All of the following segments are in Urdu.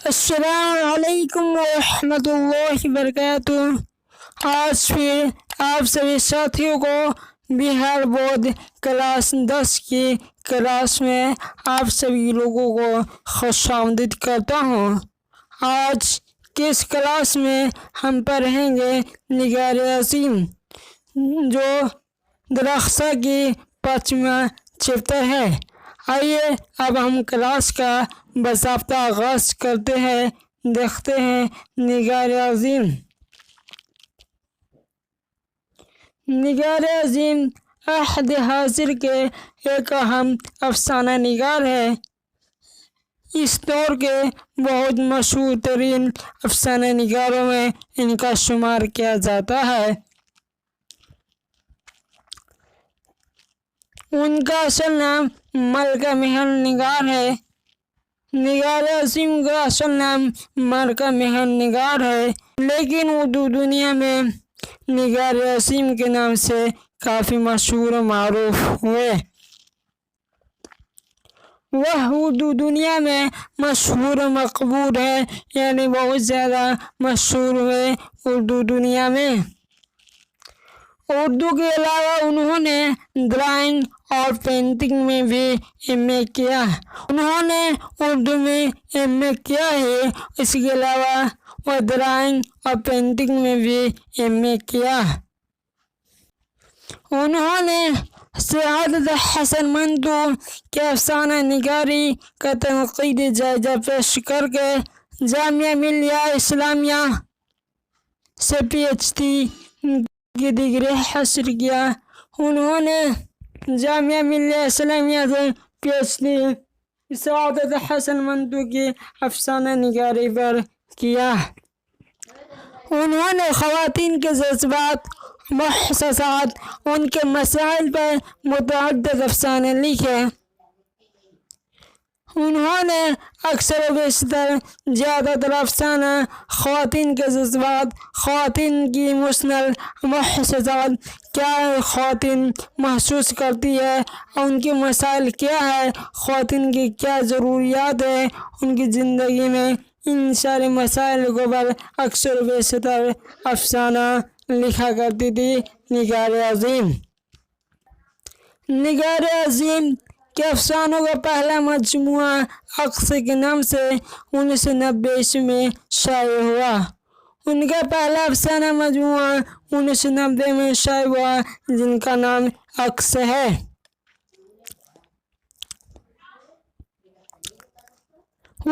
السلام علیکم ورحمۃ اللہ وبرکاتہ۔ آج پھر آپ سبھی ساتھیوں کو بہار بورڈ کلاس 10 کی کلاس میں آپ سبھی لوگوں کو خوش آمدید کرتا ہوں۔ آج کی اس کلاس میں ہم پڑھیں گے نگار عظیم، جو درخشاں کی 5واں چیپٹر ہے۔ آئیے اب ہم کلاس کا باضابطہ آغاز کرتے ہیں۔ دیکھتے ہیں نگار عظیم۔ نگار عظیم عہد حاضر کے ایک اہم افسانہ نگار ہے۔ اس دور کے بہت مشہور ترین افسانہ نگاروں میں ان کا شمار کیا جاتا ہے۔ ان کا اصل نام ملکہ مہر نگار ہے۔ نگار عظیم کا اصل نام ملکہ مہر نگار ہے، لیکن اردو دنیا میں نگار عظیم کے نام سے کافی مشہور و معروف ہوئے۔ وہ اردو دنیا میں مشہور و مقبول ہے، یعنی بہت زیادہ مشہور ہوئے اردو دنیا میں۔ اردو کے علاوہ انہوں نے ڈرائنگ اور پینٹنگ میں بھی ایم.اے کیا۔ انہوں نے اردو میں ایم.اے کیا ہے، اس کے علاوہ وہ ڈرائنگ اور پینٹنگ میں بھی ایم.اے کیا۔ انہوں نے سعادت حسن منٹو کے افسانہ نگاری کا تنقیدی جائزہ پیش کر کے جامعہ ملیہ اسلامیہ سے PhD کی ڈگری حاصل کیا۔ انہوں نے جامعہ ملیہ اسلامیہ سے PhD سعادت حسن منٹو کی افسانہ نگاری پر کیا۔ انہوں نے خواتین کے جذبات، احساسات، ان کے مسائل پر متعدد افسانے لکھے۔ انہوں نے اکثر و بیشتر زیادہ تر افسانہ خواتین کے جذبات، خواتین کی ایموشنل احساسات، کیا خواتین محسوس کرتی ہے، ان کے مسائل کیا ہے، خواتین کی کیا ضروریات ہیں ان کی زندگی میں، ان سارے مسائل کو پر اکثر و بیشتر افسانہ لکھا کرتی تھی نگار عظیم۔ نگار عظیم کے افسانوں کا پہلا مجموعہ عکس کے نام سے 1990 میں شائع ہوا۔ ان کا پہلا افسانہ مجموعہ 1990 میں شائع ہوا، جن کا نام عکس ہے۔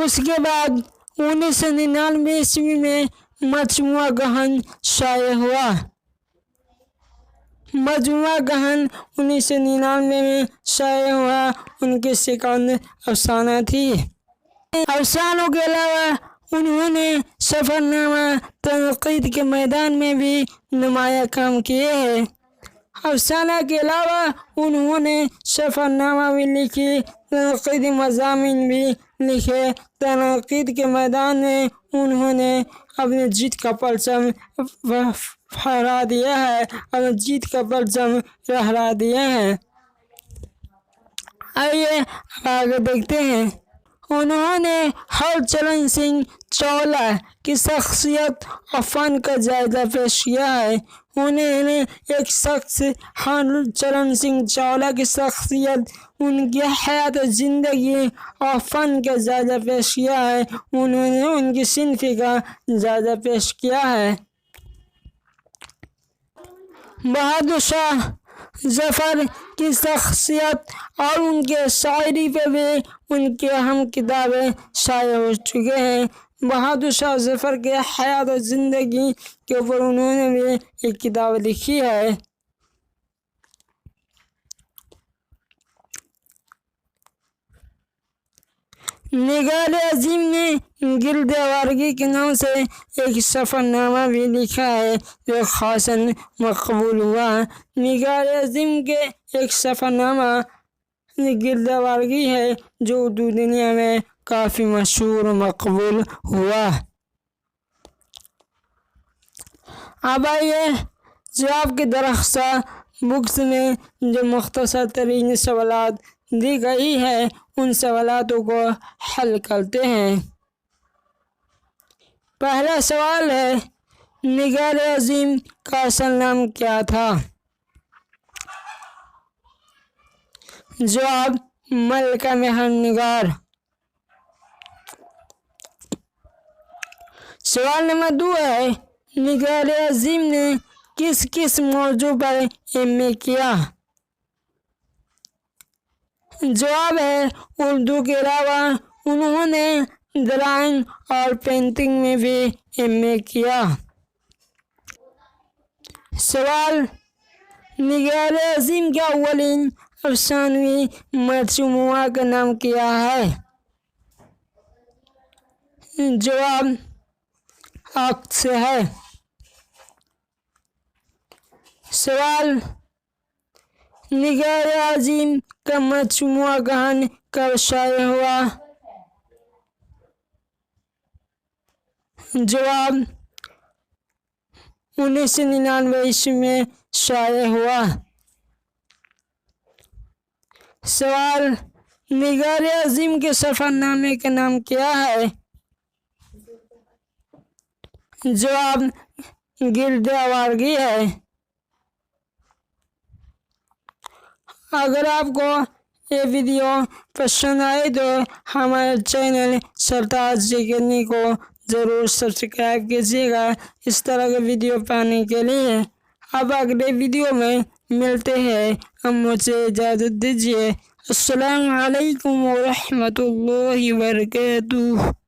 اس کے بعد 1999 میں مجموعہ گہن شائع ہوا۔ مجموعہ گہن 1999 میں شائع ہوا، ان کی سیکنڈ افسانہ تھی۔ افسانوں کے علاوہ انہوں نے سفر نامہ تنقید کے میدان میں بھی نمایاں کام کیے ہیں۔ افسانہ کے علاوہ انہوں نے سفر نامہ بھی لکھی، تنقیدی مضامین بھی لکھے۔ تنقید کے میدان میں انہوں نے اپنی جیت کا پرچم پھہرا دیا ہے، اپنی جیت کا پرچم لہرا دیا ہے۔ آئیے آگے دیکھتے ہیں۔ انہوں نے ہر چرن سنگھ چاولہ کی شخصیت اور فن کا جائزہ پیش کیا ہے۔ انہوں نے ایک شخص ہر چرن سنگھ چاولہ کی شخصیت، ان کی حیات زندگی اور فن کا جائزہ پیش کیا ہے۔ انہوں نے ان کی صنفی کا جائزہ پیش کیا ہے۔ بہادر شاہ ظفر کی شخصیت اور ان کے شاعری پہ بھی ان کی اہم کتابیں شائع ہو چکے ہیں۔ بہادر شاہ ظفر کے حیات و زندگی کے اوپر انہوں نے بھی ایک کتاب لکھی ہے۔ نگار عظیم نے گرد آوارگی کے نام سے ایک سفر نامہ بھی لکھا ہے، جو خاصاً مقبول ہوا۔ نگار عظیم کے ایک سفر نامہ گرد آوارگی ہے، جو اردو دنیا میں کافی مشہور و مقبول ہوا۔ اب آئیے جواب کی درخواست بکس میں جو مختصر ترین سوالات دی گئی ہے، ان سوالاتوں کو حل کرتے ہیں۔ پہلا سوال ہے نگار عظیم کا اصل نام کیا تھا؟ جواب ملکہ مہر نگار۔ سوال نمبر 2 ہے نگار عظیم نے کس کس موضوع پر ایم اے کیا؟ جواب ہے اردو کے علاوہ انہوں نے ڈرائنگ اور پینٹنگ میں بھی ایم اے کیا۔ سوال نگار عظیم کا اولین افسانوی مجموعہ کا نام کیا ہے؟ جواب عکس ہے۔ سوال نگار عظیم کا مجموعہ کہانی کب شائع ہوا؟ جواب 1999 عیسوی میں شائع ہوا۔ سوال نگار عظیم کے سفر نامے کا نام کیا ہے؟ جواب گرد آوارگی ہے۔ اگر آپ کو یہ ویڈیو پسند آئے تو ہمارے چینل سرتاج اکیڈمی کو ضرور سبسکرائب کیجیے گا اس طرح کے ویڈیو پانے کے لیے۔ اب اگلے ویڈیو میں ملتے ہیں، اب مجھے اجازت دیجیے۔ السلام علیکم ورحمۃ اللہ وبرکاتہ۔